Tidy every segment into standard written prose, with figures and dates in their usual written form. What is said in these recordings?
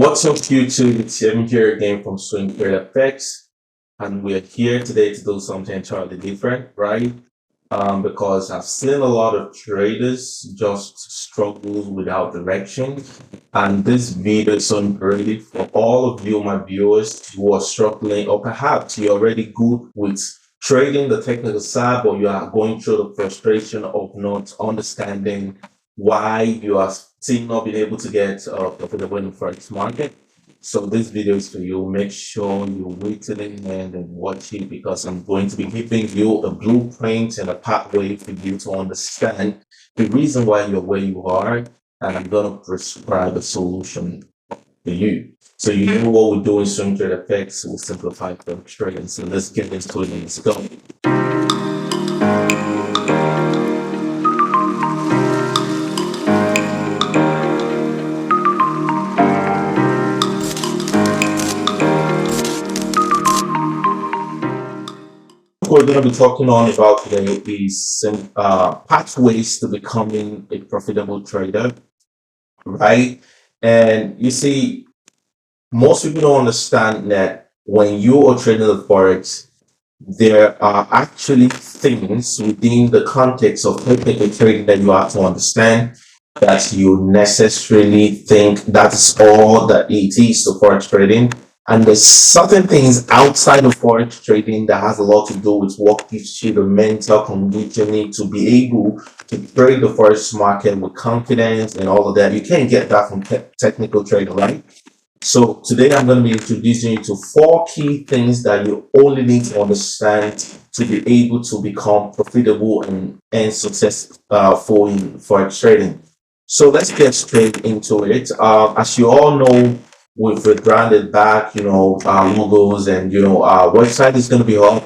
What's up, YouTube? It's Tim here again from SwingTradeFX, and we're here today to do something entirely different, right? Because I've seen a lot of traders just struggle without direction, and this video is so imperative for all of you, my viewers, who are struggling, or perhaps you're already good with trading the technical side, but you are going through the frustration of not understanding why you are still not being able to get profitable in the Forex market. So this video is for you. Make sure you wait till the end and watch it, because I'm going to be giving you a blueprint and a pathway for you to understand the reason why you're where you are, and I'm going to prescribe a solution for you. So you know what we do in SwingTradeFX, we simplify Forex trading. So let's get into it and let's go. We're going to be talking on about today is pathways to becoming a profitable trader, right? And you see, most people don't understand that when you are trading the Forex, there are actually things within the context of technical trading that you have to understand, that you necessarily think that's all that it is to Forex trading. And there's certain things outside of Forex trading that has a lot to do with what gives you the mental conditioning to be able to trade the Forex market with confidence and all of that. You can't get that from technical trading, right? So today I'm going to be introducing you to 4 key things that you only need to understand to be able to become profitable and successful in Forex trading. So let's get straight into it. As you all know, we've rebranded back, logos, and our website is going to be up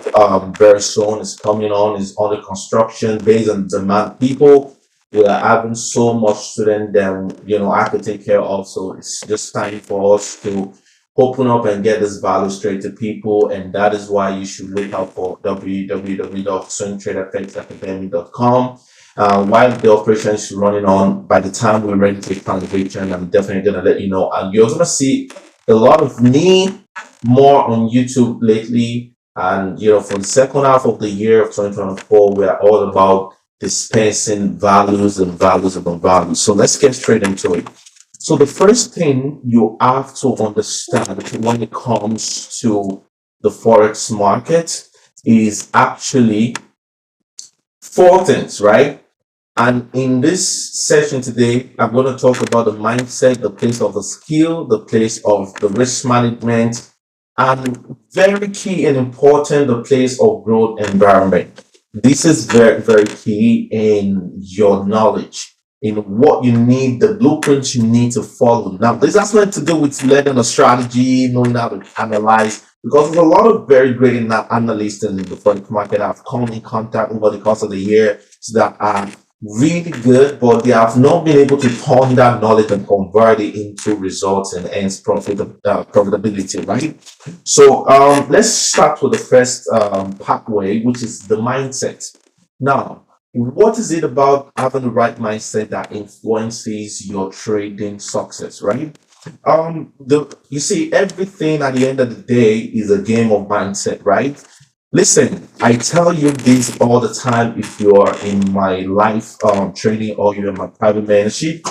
very soon. It's coming on. It's under construction based on demand. People, we are having so much student that I could take care of. So it's just time for us to open up and get this value straight to people, and that is why you should look out for www.swingtradefxacademy.com. While the operation is running on, by the time we're ready to take foundation, I'm definitely going to let you know. And you're going to see a lot of me more on YouTube lately. And, for the second half of the year of 2024, we're all about dispensing values and values upon values. So let's get straight into it. So the first thing you have to understand when it comes to the Forex market is actually 4 things, right? And in this session today, I'm going to talk about the mindset, the place of the skill, the place of the risk management, and very key and important, the place of growth environment. This is very, very key in your knowledge, in what you need, the blueprints you need to follow. Now, this has nothing to do with learning a strategy, knowing how to analyze, because there's a lot of very great analysts in the Forex market I've come in contact over the course of the year that are really good, but they have not been able to turn that knowledge and convert it into results and hence profitability, right? So let's start with the first pathway, which is the mindset. Now, what is it about having the right mindset that influences your trading success, right? You see, everything at the end of the day is a game of mindset, right? Listen, I tell you this all the time. If you are in my live training or you're in my private mentorship,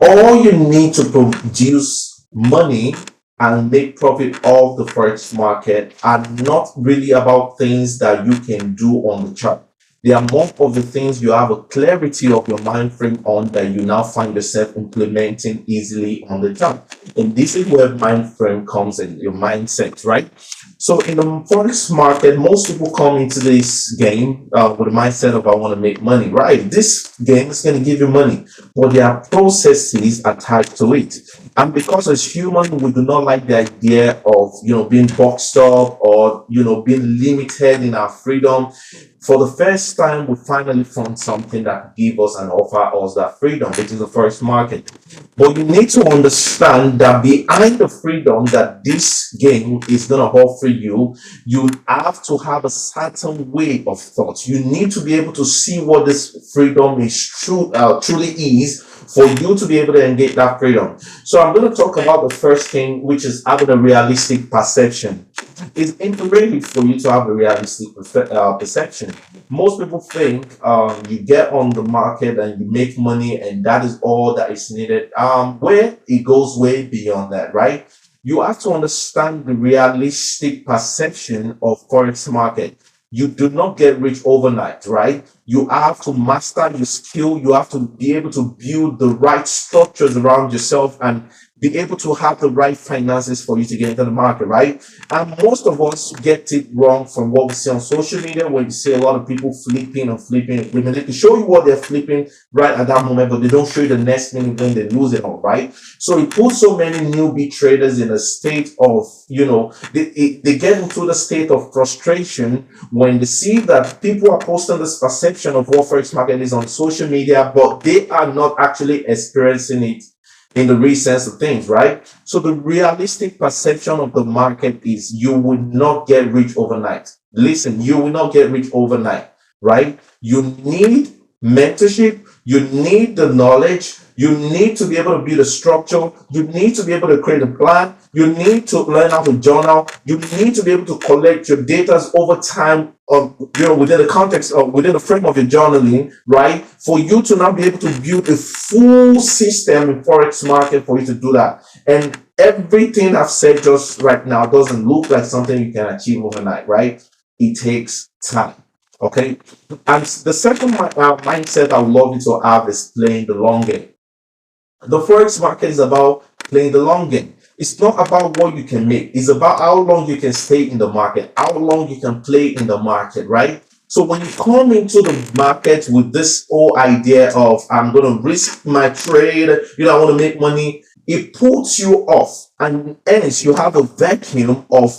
all you need to produce money and make profit off the Forex market are not really about things that you can do on the chart. They are more of the things you have a clarity of your mind frame on, that you now find yourself implementing easily on the chart. And this is where mind frame comes in, your mindset, right? So in the Forex market, most people come into this game with the mindset of, I want to make money, right? This game is going to give you money, but there are processes attached to it. And because as humans, we do not like the idea of, being boxed up or, being limited in our freedom. For the first time, we finally found something that gives us and offer us that freedom, which is the Forex market. But you need to understand that behind the freedom that this game is going to offer you, you have to have a certain way of thought. You need to be able to see what this freedom is truly is for you to be able to engage that freedom. So I'm going to talk about the first thing, which is having a realistic perception. It's imperative for you to have a realistic perception. Most people think you get on the market and you make money and that is all that is needed. Where it goes way beyond that, right? You have to understand the realistic perception of forex market. You do not get rich overnight, right? You have to master your skill. You have to be able to build the right structures around yourself and be able to have the right finances for you to get into the market, right? And most of us get it wrong from what we see on social media, where you see a lot of people flipping and flipping and flipping. They can show you what they're flipping right at that moment, but they don't show you the next minute when they lose it all, right? So it puts so many newbie traders in a state of, they get into the state of frustration when they see that people are posting this perception of what forex market is on social media, but they are not actually experiencing it in the real sense of things, right? So the realistic perception of the market is you will not get rich overnight. Listen, you will not get rich overnight, right? You need mentorship. You need the knowledge. You need to be able to build a structure. You need to be able to create a plan. You need to learn how to journal. You need to be able to collect your data over time, within the context of, within the frame of your journaling, right? For you to now be able to build a full system in forex market for you to do that. And everything I've said just right now doesn't look like something you can achieve overnight, right? It takes time. Okay. And the second mindset I would love you to have is playing the long game. The forex market is about playing the long game. It's not about what you can make. It's about how long you can stay in the market, how long you can play in the market, right? So when you come into the market with this whole idea of I'm going to risk my trade, I want to make money, it puts you off, and hence you have a vacuum of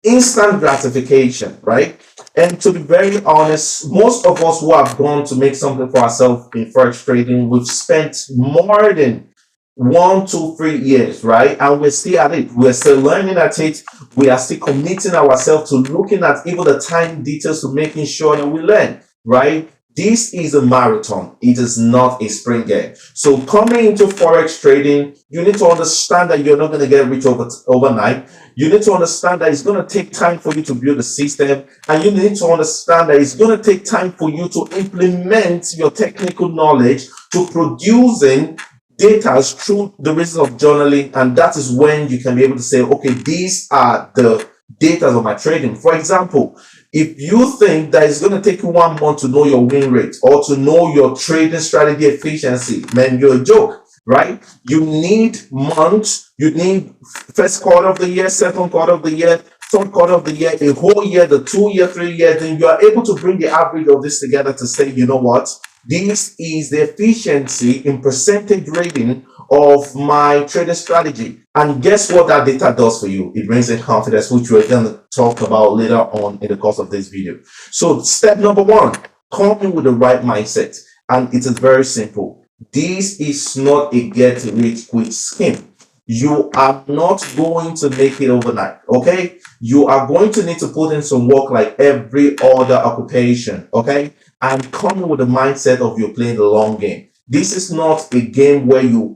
instant gratification, right? And to be very honest, most of us who have gone to make something for ourselves in forex trading, we've spent more than 1, 2, 3 years, right? And we're still at it. We're still learning at it. We are still committing ourselves to looking at even the tiny details to making sure that we learn, right? This is a marathon. It is not a sprint game. So coming into forex trading, you need to understand that you're not going to get rich overnight. You need to understand that it's going to take time for you to build a system, and you need to understand that it's going to take time for you to implement your technical knowledge to producing data through the reason of journaling. And that is when you can be able to say, okay, these are the data of my trading. For example, if you think that it's going to take you 1 month to know your win rate or to know your trading strategy efficiency, man, you're a joke, right? You need months. You need first quarter of the year, second quarter of the year, third quarter of the year, a whole year, the 2 year, 3 year. Then you are able to bring the average of this together to say, you know what? This is the efficiency in percentage rating of my trading strategy. And guess what that data does for you? It brings in confidence, which we're going to talk about later on in the course of this video. So step number 1, come in with the right mindset. And it is very simple. This is not a get rich quick scheme. You are not going to make it overnight, okay? You are going to need to put in some work like every other occupation, okay? And coming with the mindset of you're playing the long game. This is not a game where you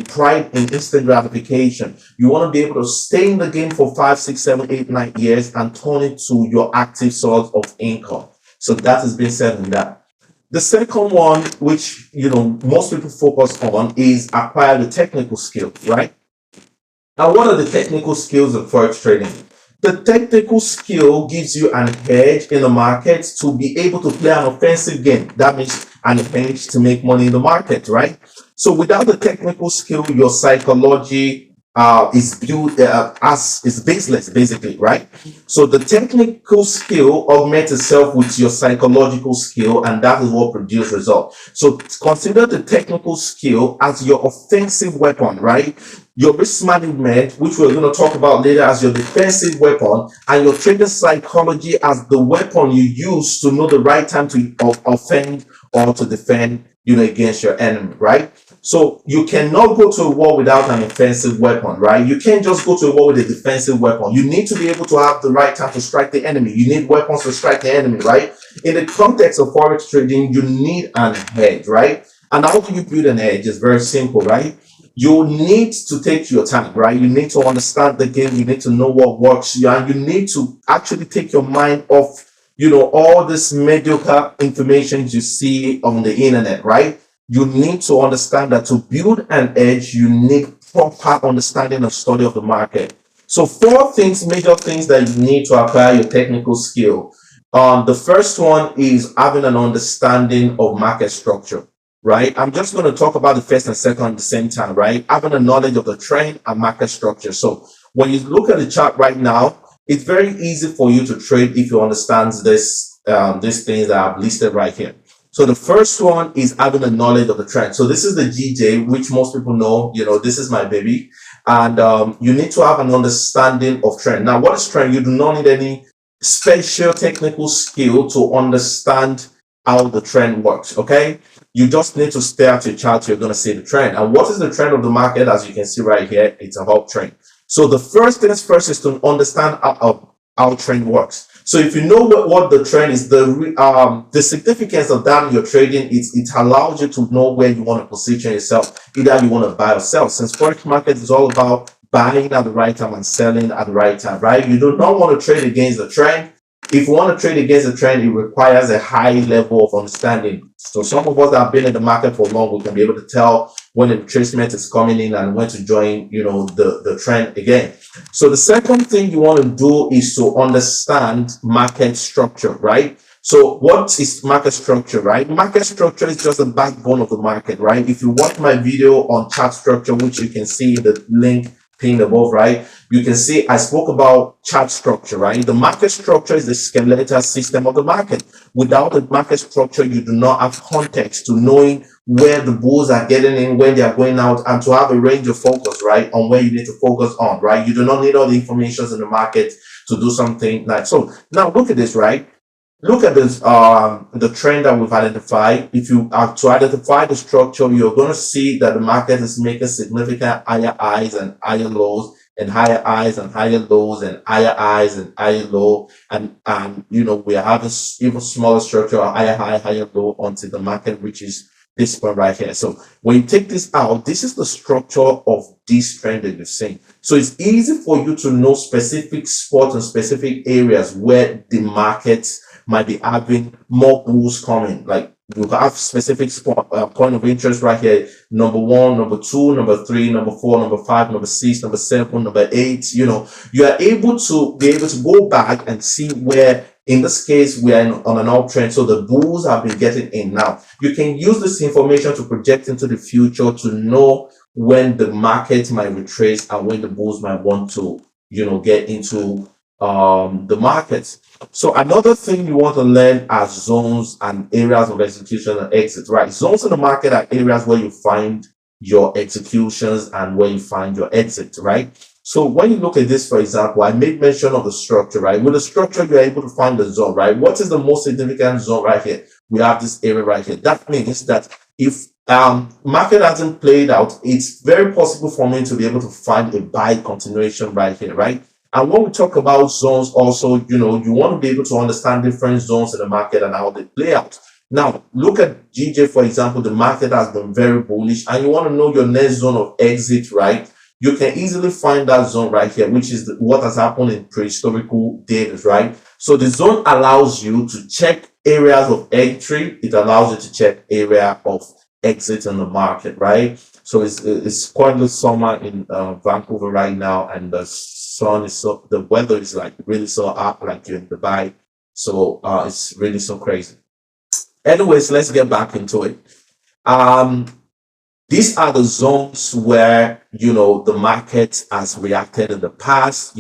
pride in instant gratification. You want to be able to stay in the game for 5, 6, 7, 8, 9 years and turn it to your active source of income. So that has been said in that. The second one, which most people focus on, is acquire the technical skill, right? Now, what are the technical skills of forex trading? The technical skill gives you an edge in the market to be able to play an offensive game. That means an edge to make money in the market, right? So without the technical skill, your psychology is built as is baseless, basically, right? So the technical skill augments itself with your psychological skill, and that is what produces results. So consider the technical skill as your offensive weapon, right? Your risk management, which we're going to talk about later, as your defensive weapon, and your trader psychology as the weapon you use to know the right time to offend or to defend, against your enemy, right? So you cannot go to a war without an offensive weapon, right? You can't just go to a war with a defensive weapon. You need to be able to have the right time to strike the enemy. You need weapons to strike the enemy, right? In the context of forex trading, you need an hedge, right? And how do you build an edge? It's very simple, right? You need to take your time, right? You need to understand the game. You need to know what works, and you need to actually take your mind off, all this mediocre information you see on the internet, right? You need to understand that to build an edge, you need proper understanding and study of the market. So four things, major things that you need to acquire your technical skill. The first one is having an understanding of market structure, right? I'm just going to talk about the first and second at the same time, right? Having a knowledge of the trend and market structure. So when you look at the chart right now, it's very easy for you to trade if you understand these things that I've listed right here. So the first one is having a knowledge of the trend. So this is the GJ, which most people know, this is my baby. And you need to have an understanding of trend. Now, what is trend? You do not need any special technical skill to understand how the trend works, okay? You just need to stare at your chart. You're going to see the trend. And what is the trend of the market? As you can see right here, it's a uptrend. So the first things first is to understand how trend works. So if you know what the trend is, the significance of that in your trading is it allows you to know where you want to position yourself. Either you want to buy or sell. Since Forex market is all about buying at the right time and selling at the right time, right? You do not want to trade against the trend. If you want to trade against the trend, it requires a high level of understanding. So some of us that have been in the market for long, we can be able to tell when the retracement is coming in and when to join, the trend again. So the second thing you want to do is to understand market structure, right? So what is market structure, right? Market structure is just the backbone of the market, right? If you watch my video on chart structure, which you can see the link pinned above, right? You can see I spoke about chart structure, right? The market structure is the skeletal system of the market. Without the market structure, you do not have context to knowing where the bulls are getting in, when they are going out, and to have a range of focus, right, on where you need to focus on, right? You do not need all the information in the market to do something like so. Now look at this, right? Look at this, the trend that we've identified. If you are to identify the structure, you're going to see that the market is making significant higher highs and higher lows, and higher highs and higher lows, and higher highs and higher low. And we are having even smaller structure, higher high, higher low, until the market reaches this point right here. So when you take this out, this is the structure of this trend that you're seeing. So it's easy for you to know specific spots and specific areas where the market might be having more bulls coming. Like you have specific spot point of interest right here: number 1, number 2, number 3, number 4, number 5, number 6, number 7, number 8. You are able to go back and see where, in this case, we are on an uptrend. So the bulls have been getting in. Now you can use this information to project into the future to know when the market might retrace and when the bulls might want to get into the market. So another thing you want to learn are zones and areas of execution and exit, right? Zones in the market are areas where you find your executions and where you find your exit, right? So when you look at this, for example, I made mention of the structure, right? With the structure, you're able to find the zone, right? What is the most significant zone right here? We have this area right here. That means that if market hasn't played out, it's very possible for me to be able to find a buy continuation right here, right? And when we talk about zones also, you want to be able to understand different zones in the market and how they play out. Now, look at GJ, for example. The market has been very bullish and you want to know your next zone of exit, right? You can easily find that zone right here, which is what has happened in prehistorical days, right? So the zone allows you to check areas of entry. It allows you to check area of exit in the market, right? So it's quite the summer in Vancouver right now, and the weather is like really so hot, like you're in Dubai. So it's really so crazy. Anyways, let's get back into it. These are the zones where the market has reacted in the past.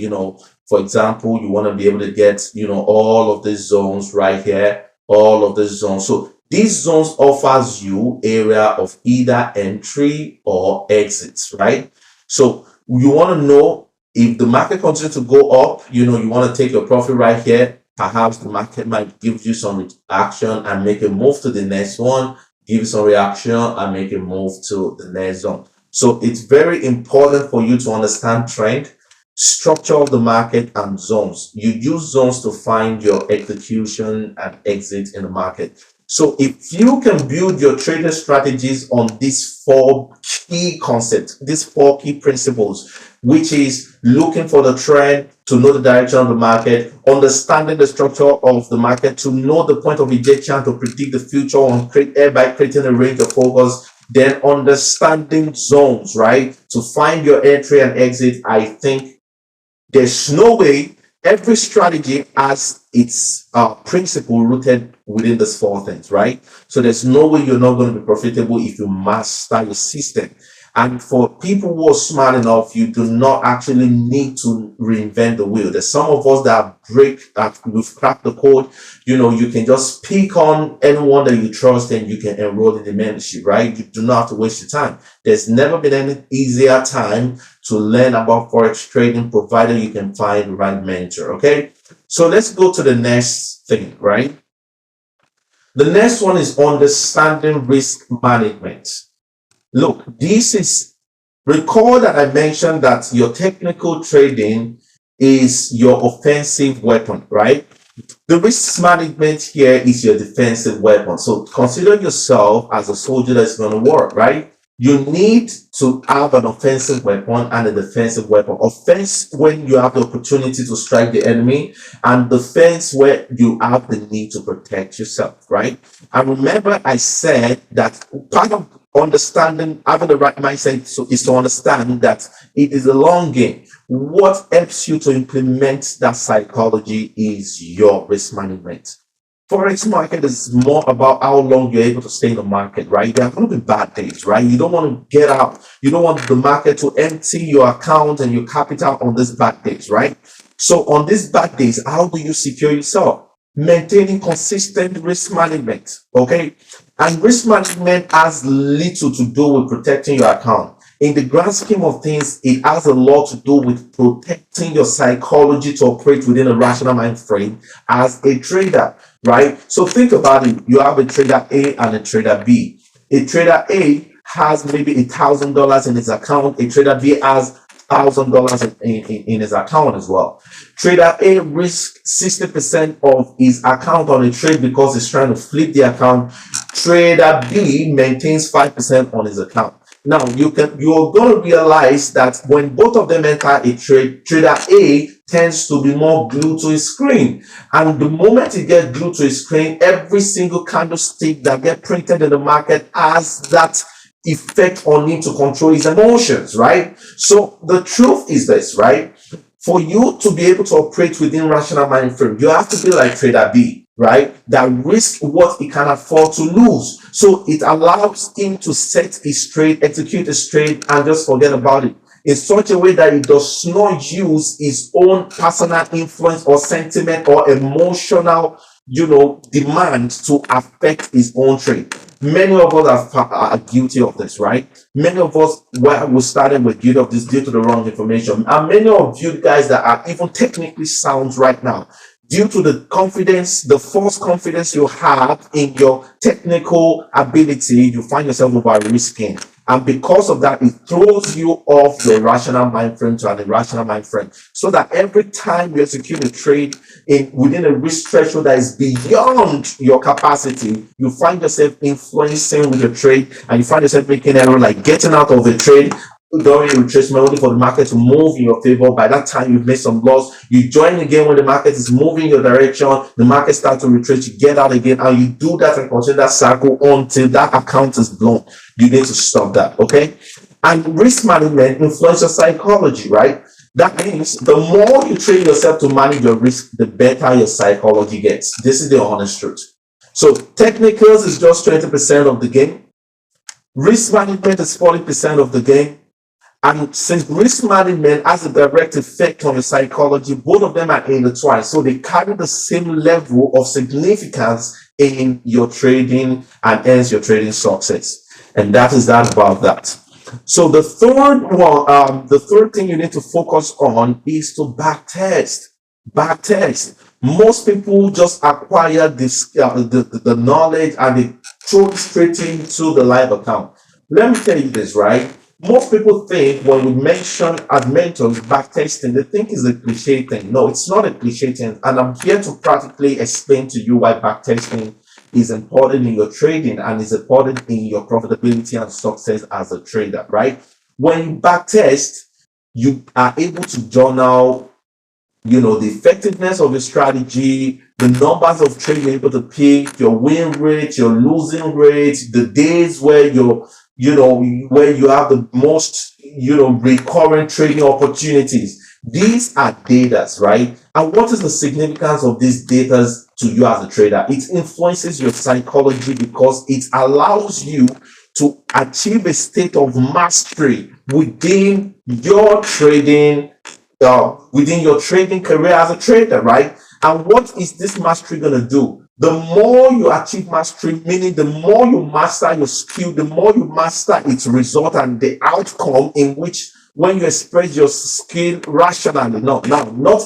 For example, you want to be able to get all of these zones right here, all of these zones. So these zones offers you area of either entry or exits, right? So you want to know if the market continues to go up, you want to take your profit right here. Perhaps the market might give you some action and make a move to the next one, give you some reaction and make a move to the next zone. So it's very important for you to understand trend, structure of the market, and zones. You use zones to find your execution and exit in the market. So if you can build your trading strategies on these four key concepts, these four key principles, which is looking for the trend to know the direction of the market, understanding the structure of the market to know the point of rejection to predict the future on by creating a range of focus, then understanding zones, right, to find your entry and exit. I think there's no way every strategy has its principle rooted within these four things, right? So there's no way you're not going to be profitable if you master your system. And for people who are smart enough, you do not actually need to reinvent the wheel. There's some of us that we've cracked the code. You can just pick on anyone that you trust and you can enroll in the membership, right? You do not have to waste your time. There's never been any easier time to learn about Forex trading, provided you can find the right mentor, okay? So let's go to the next thing, right? The next one is understanding risk management. Look, recall that I mentioned that your technical trading is your offensive weapon, right? The risk management here is your defensive weapon. So consider yourself as a soldier that's going to work, right? You need to have an offensive weapon and a defensive weapon. Offense when you have the opportunity to strike the enemy, and defense where you have the need to protect yourself, right? And remember, I said that part of understanding, having the right mindset is to understand that it is a long game. What helps you to implement that psychology is your risk management. Forex market is more about how long you're able to stay in the market, right? There are going to be bad days, right? You don't want to get out. You don't want the market to empty your account and your capital on these bad days, right? So on these bad days, how do you secure yourself? Maintaining consistent risk management, okay? And risk management has little to do with protecting your account. In the grand scheme of things, it has a lot to do with protecting your psychology to operate within a rational mind frame as a trader, right? So think about it. You have a trader A and a trader B. A trader A has maybe $1,000 in his account. A trader B has $1,000 in his account as well. Trader A risks 60% of his account on a trade because he's trying to flip the account. Trader B maintains 5% on his account. Now you're going to realize that when both of them enter a trade, trader A tends to be more glued to his screen, and the moment he gets glued to his screen, every single candlestick that gets printed in the market has that effect on him to control his emotions, right? So the truth is this, right? For you to be able to operate within rational mind frame, you have to be like trader B, right? That risk what he can afford to lose. So it allows him to set his trade, execute his trade, and just forget about it in such a way that he does not use his own personal influence or sentiment or emotional, demand to affect his own trade. Many of us are guilty of this, right? Many of us, we started with guilty of this due to the wrong information. And many of you guys that are even technically sound right now, due to the confidence, the false confidence you have in your technical ability, you find yourself over risking. And because of that, it throws you off your rational mind frame to an irrational mind frame. So that every time you execute a trade within a risk threshold that is beyond your capacity, you find yourself influencing with your trade, and you find yourself making error like getting out of a trade during retracement only for the market to move in your favor. By that time, you've made some loss. You join again when the market is moving your direction. The market starts to retreat. You get out again, and you do that and continue that cycle until that account is blown. You need to stop that, okay? And risk management influences psychology, right? That means the more you train yourself to manage your risk, the better your psychology gets. This is the honest truth. So technicals is just 20% of the game. Risk management is 40% of the game. And since risk management has a direct effect on your psychology, both of them are intertwined. So they carry the same level of significance in your trading and hence your trading success. And that is that about that. So the third thing you need to focus on is to backtest. Backtest. Most people just acquire this the knowledge and they throw it straight into the live account. Let me tell you this, right? Most people think when we mention as mentors backtesting, they think it's a cliche thing. No, it's not a cliche thing. And I'm here to practically explain to you why backtesting is important in your trading and is important in your profitability and success as a trader, right? When you backtest, you are able to journal, the effectiveness of your strategy, the numbers of trades you're able to pick, your win rate, your losing rate, the days where where you have the most, recurrent trading opportunities. These are data, right? And what is the significance of these data to you as a trader? It influences your psychology because it allows you to achieve a state of mastery within your trading career as a trader, right? And what is this mastery going to do? The more you achieve mastery, meaning the more you master your skill, the more you master its result and the outcome, in which when you express your skill rationally, not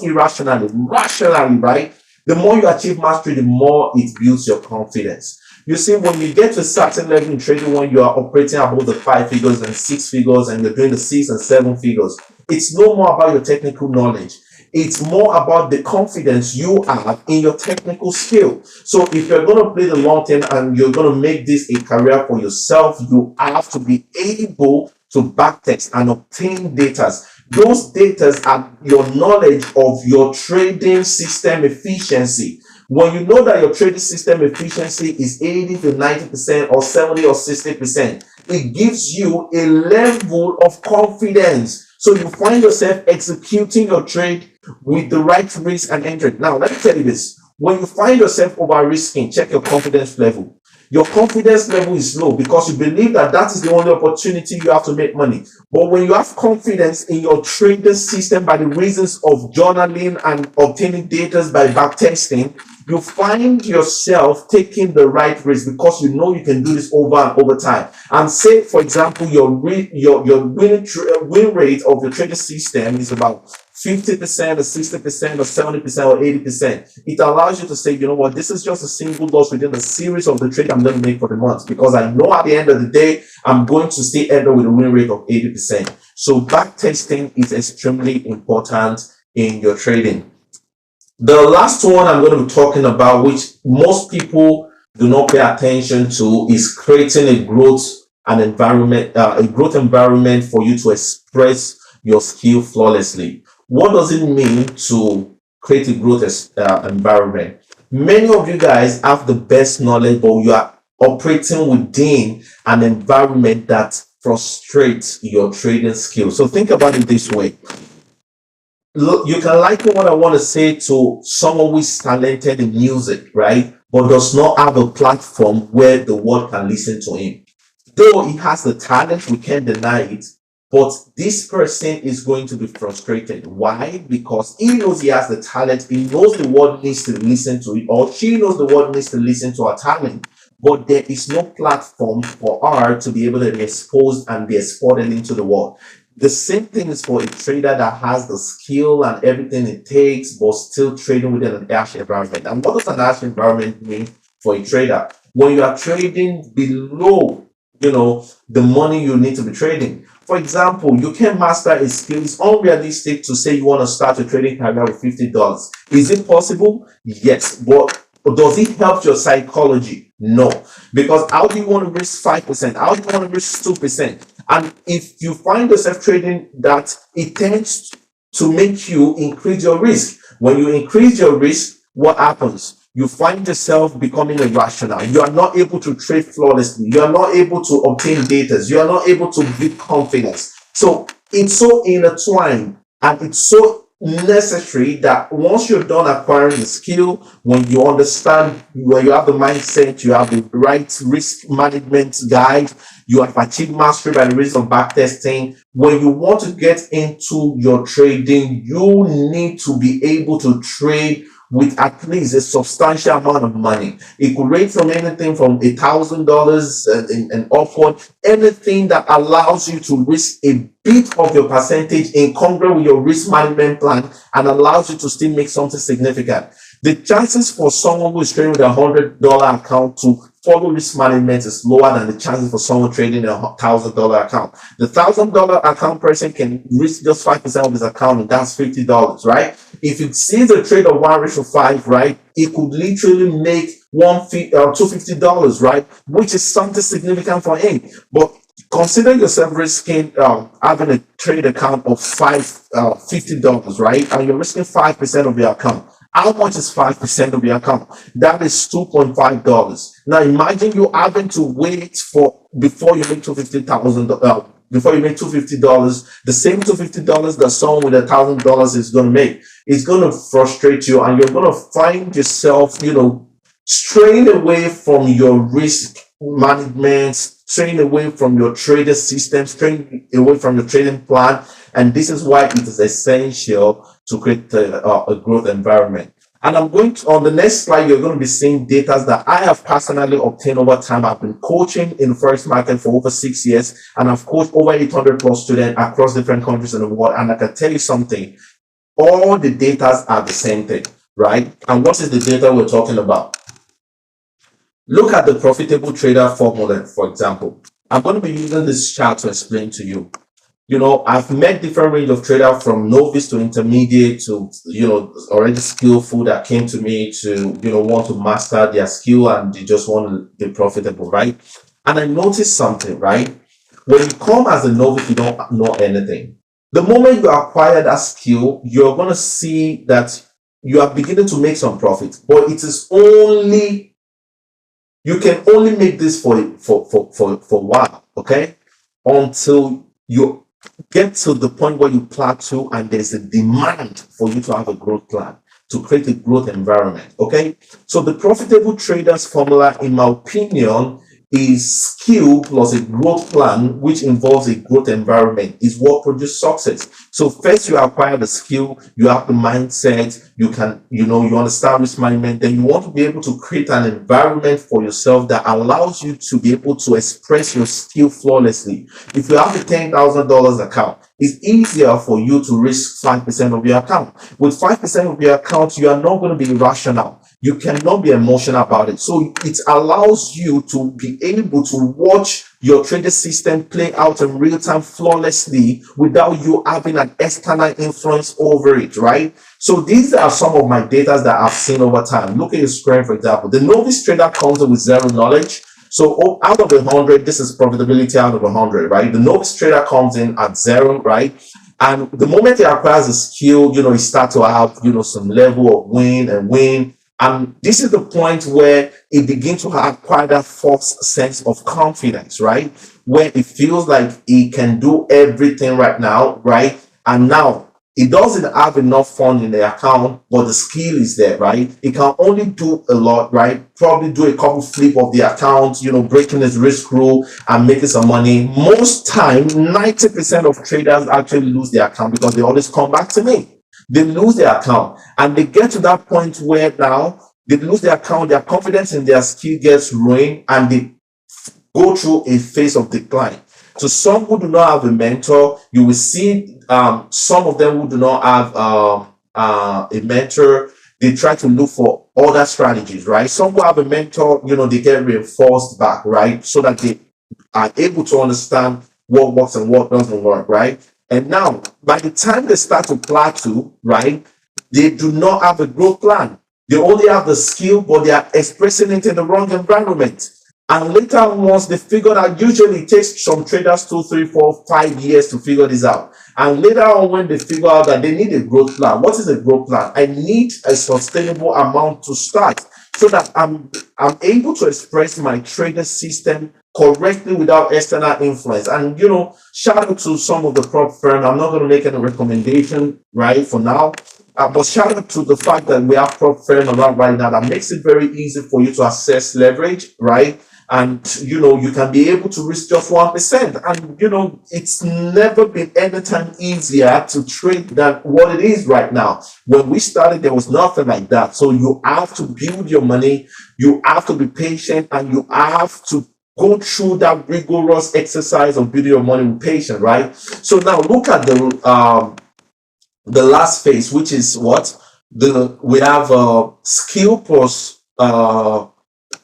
irrationally, rationally, right? The more you achieve mastery, the more it builds your confidence. You see, when you get to a certain level in trading, when you are operating above the 5 figures and 6 figures and you're doing the 6 and 7 figures, it's no more about your technical knowledge. It's more about the confidence you have in your technical skill. So if you're going to play the long term and you're going to make this a career for yourself, you have to be able to backtest and obtain data. Those data are your knowledge of your trading system efficiency. When you know that your trading system efficiency is 80 to 90% or 70 or 60%, it gives you a level of confidence. So you find yourself executing your trade with the right risk and entry. Now, let me tell you this. When you find yourself over risking, check your confidence level. Your confidence level is low because you believe that that is the only opportunity you have to make money. But when you have confidence in your trading system by the reasons of journaling and obtaining data by backtesting, you find yourself taking the right risk because you know you can do this over and over time. And say, for example, your win rate of your trading system is about 50% or 60% or 70% or 80%. It allows you to say, you know what, this is just a single loss within the series of the trade I'm going to make for the month, because I know at the end of the day, I'm going to still end up with a win rate of 80%. So backtesting is extremely important in your trading. The last one I'm going to be talking about, which most people do not pay attention to, is creating a growth environment for you to express your skill flawlessly. What does it mean to create a growth environment? Many of you guys have the best knowledge, but you are operating within an environment that frustrates your trading skills. So think about it this way. Look, you can liken what I want to say to someone who is talented in music, right? But does not have a platform where the world can listen to him. Though he has the talent, we can't deny it. But this person is going to be frustrated. Why? Because he knows he has the talent. He knows the world needs to listen to it, or she knows the world needs to listen to her talent. But there is no platform for her to be able to be exposed and be exported into the world. The same thing is for a trader that has the skill and everything it takes, but still trading within an harsh environment. And what does an harsh environment mean for a trader? When you are trading below, the money you need to be trading. For example, you can master a skill. It's unrealistic to say you want to start a trading career with $50. Is it possible? Yes. But does it help your psychology? No. Because how do you want to risk 5%? How do you want to risk 2%? And if you find yourself trading that, it tends to make you increase your risk. When you increase your risk, what happens? You find yourself becoming irrational. You are not able to trade flawlessly. You are not able to obtain data. You are not able to build confidence. So it's so intertwined and it's so necessary that once you're done acquiring the skill, when you understand, when you have the mindset, you have the right risk management guide, you have achieved mastery by the reason of backtesting. When you want to get into your trading, you need to be able to trade with at least a substantial amount of money. It could range from anything from $1,000 and upward, anything that allows you to risk a bit of your percentage in congruent with your risk management plan and allows you to still make something significant. The chances for someone who is trading with $100 account to follow risk management is lower than the chances for someone trading a $1,000 account. The $1,000 account person can risk just 5% of his account, and that's $50, right? If it sees a trade of 1:5, right, it could literally make $250, right? Which is something significant for him. But consider yourself risking having a trade account of $50, right? And you're risking 5% of your account. How much is 5% of your account? That is $2.5. Now imagine you having to wait for before you make $250,000. Before you make $250, the same $250 that someone with $1,000 is going to make. It's going to frustrate you, and you're going to find yourself, straying away from your risk management, straying away from your trading system, straying away from your trading plan. And this is why it is essential to create a growth environment. And I'm going to, on the next slide, you're going to be seeing data that I have personally obtained over time. I've been coaching in the Forex market for over 6 years, and I've coached over 800 plus students across different countries in the world. And I can tell you something, all the data are the same thing, right? And what is the data we're talking about? Look at the profitable trader formula, for example. I'm going to be using this chart to explain to you. I've met different range of traders from novice to intermediate to, already skillful that came to me to, want to master their skill and they just want to be profitable, right? And I noticed something, right? When you come as a novice, you don't know anything. The moment you acquire that skill, you're going to see that you are beginning to make some profit, but it is only, you can only make this for a while, okay? Until you get to the point where you plateau and there's a demand for you to have a growth plan, to create a growth environment, okay? So the profitable traders formula, in my opinion, is skill plus a growth plan, which involves a growth environment, is what produces success. So first you acquire the skill, you have the mindset, you can, you understand risk management, then you want to be able to create an environment for yourself that allows you to be able to express your skill flawlessly. If you have a $10,000 account, it's easier for you to risk 5% of your account. With 5% of your account, you are not going to be irrational. You cannot be emotional about it. So it allows you to be able to watch your trading system play out in real time flawlessly without you having an external influence over it, right? So these are some of my data that I've seen over time. Look at your screen, for example. The novice trader comes in with zero knowledge. So out of 100, this is profitability out of 100, right? The novice trader comes in at 0, right? And the moment he acquires a skill, he starts to have, some level of win. And this is the point where it begins to have quite a false sense of confidence, right? Where it feels like he can do everything right now, right? And now he doesn't have enough fund in the account, but the skill is there, right? He can only do a lot, right? Probably do a couple flip of the account, breaking his risk rule and making some money. Most time, 90% of traders actually lose their account because they always come back to me. They lose their account and they get to that point where now they lose their account, their confidence in their skill gets ruined, and they go through a phase of decline. So some who do not have a mentor, you will see some of them who do not have a mentor, they try to look for other strategies, right? Some who have a mentor, they get reinforced back, right? So that they are able to understand what works and what doesn't work, right? And now, by the time they start to plateau, right, they do not have a growth plan. They only have the skill, but they are expressing it in the wrong environment. And later on, once they figure out, usually it takes some traders 2, 3, 4, 5 years to figure this out. And later on, when they figure out that they need a growth plan, what is a growth plan? I need a sustainable amount to start so that I'm able to express my trading system correctly without external influence. And shout out to some of the prop firm. I'm not going to make any recommendation right for now, but shout out to the fact that we have prop firm around right now that makes it very easy for you to access leverage, right? And you can be able to risk just 1%. And it's never been any time easier to trade than what it is right now. When we started, there was nothing like that. So you have to build your money, you have to be patient, and you have to go through that rigorous exercise of building your money with patience, right? So now look at the last phase, which is what we have skill plus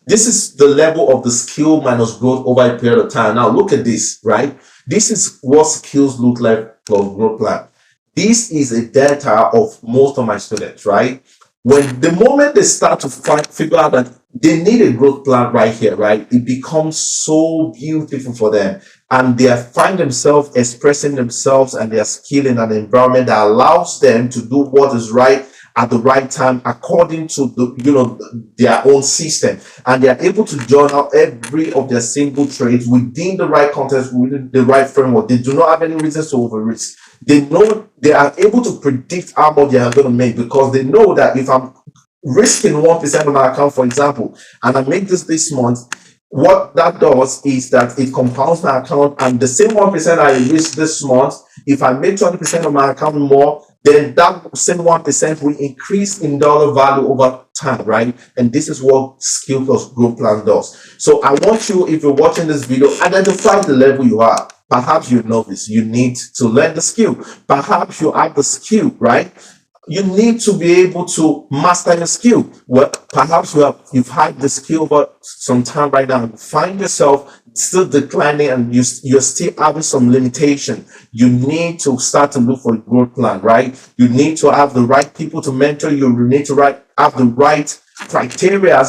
this is the level of the skill minus growth over a period of time. Now look at this, right? This is what skills look like plus growth plan. This is a data of most of my students, right? When the moment they start to figure out that they need a growth plan right here, right? It becomes so beautiful for them, and they find themselves expressing themselves and their skill in an environment that allows them to do what is right at the right time according to their own system, and they are able to journal every of their single trades within the right context, within the right framework. They do not have any reasons to over risk. They know they are able to predict how much they are going to make, because they know that if I'm risking 1% of my account, for example, and I make this month, what that does is that it compounds my account, and the same 1% I risk this month, if I make 20% of my account more, then that same 1% will increase in dollar value over time, right? And this is what Skill Plus Growth Plan does. So I want you, if you're watching this video, identify the level you are. Perhaps you know this, you need to learn the skill. Perhaps you have the skill, right? You need to be able to master your skill. Well, perhaps you've had the skill for some time right now, and find yourself still declining, and you're still having some limitation. You need to start to look for a growth plan, right? You need to have the right people to mentor you. You need to have the right criteria.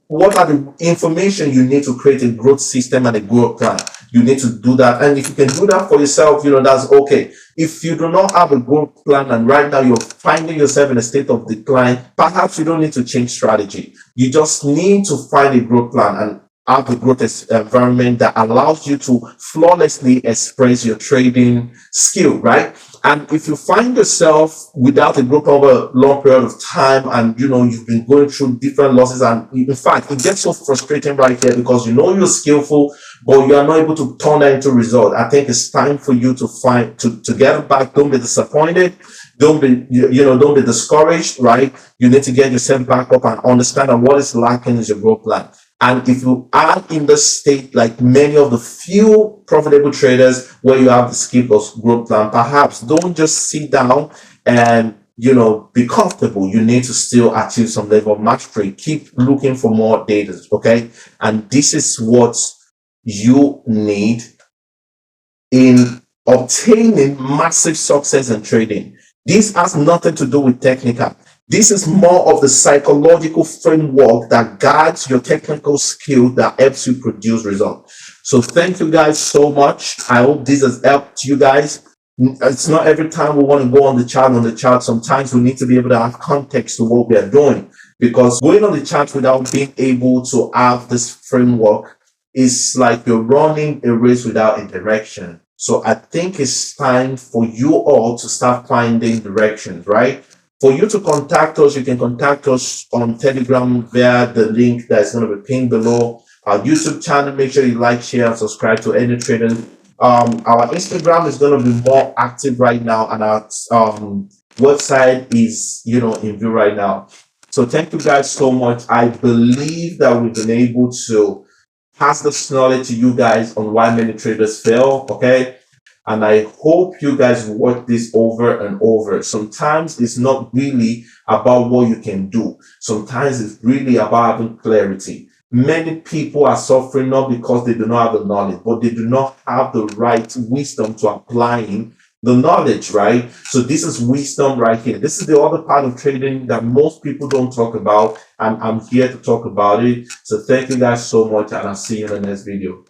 What are the information you need to create a growth system and a growth plan? You need to do that, and if you can do that for yourself, that's okay. If you do not have a growth plan, and right now you're finding yourself in a state of decline, perhaps you don't need to change strategy. You just need to find a growth plan and have a growth environment that allows you to flawlessly express your trading skill, right? And if you find yourself without a growth over a long period of time, and you've been going through different losses, and in fact it gets so frustrating right here, because you're skillful, but you are not able to turn that into result. I think it's time for you to get back. Don't be disappointed. Don't be discouraged, right? You need to get yourself back up and understand that what is lacking is your growth plan. And if you are in the state like many of the few profitable traders where you have the Skill Plus growth plan, perhaps don't just sit down and be comfortable. You need to still achieve some level of mastery. Keep looking for more data, okay? And this is what you need in obtaining massive success in trading. This has nothing to do with technical. This is more of the psychological framework that guides your technical skill, that helps you produce results. So thank you guys so much. I hope this has helped you guys. It's not every time we want to go on the chart. Sometimes we need to be able to have context to what we are doing, because going on the chart without being able to have this framework is like you're running a race without a direction. So I think it's time for you all to start finding directions, right? For you to contact us, you can contact us on Telegram via the link that's going to be pinned below. Our YouTube channel, make sure you like, share, and subscribe to Any Trader. Our Instagram is going to be more active right now, and our website is in view right now. So thank you guys so much. I believe that we've been able to pass this knowledge to you guys on why many traders fail, okay? And I hope you guys watch this over and over. Sometimes it's not really about what you can do. Sometimes it's really about having clarity. Many people are suffering not because they do not have the knowledge, but they do not have the right wisdom to applying the knowledge, right? So this is wisdom right here. This is the other part of trading that most people don't talk about, and I'm here to talk about it. So thank you guys so much, and I'll see you in the next video.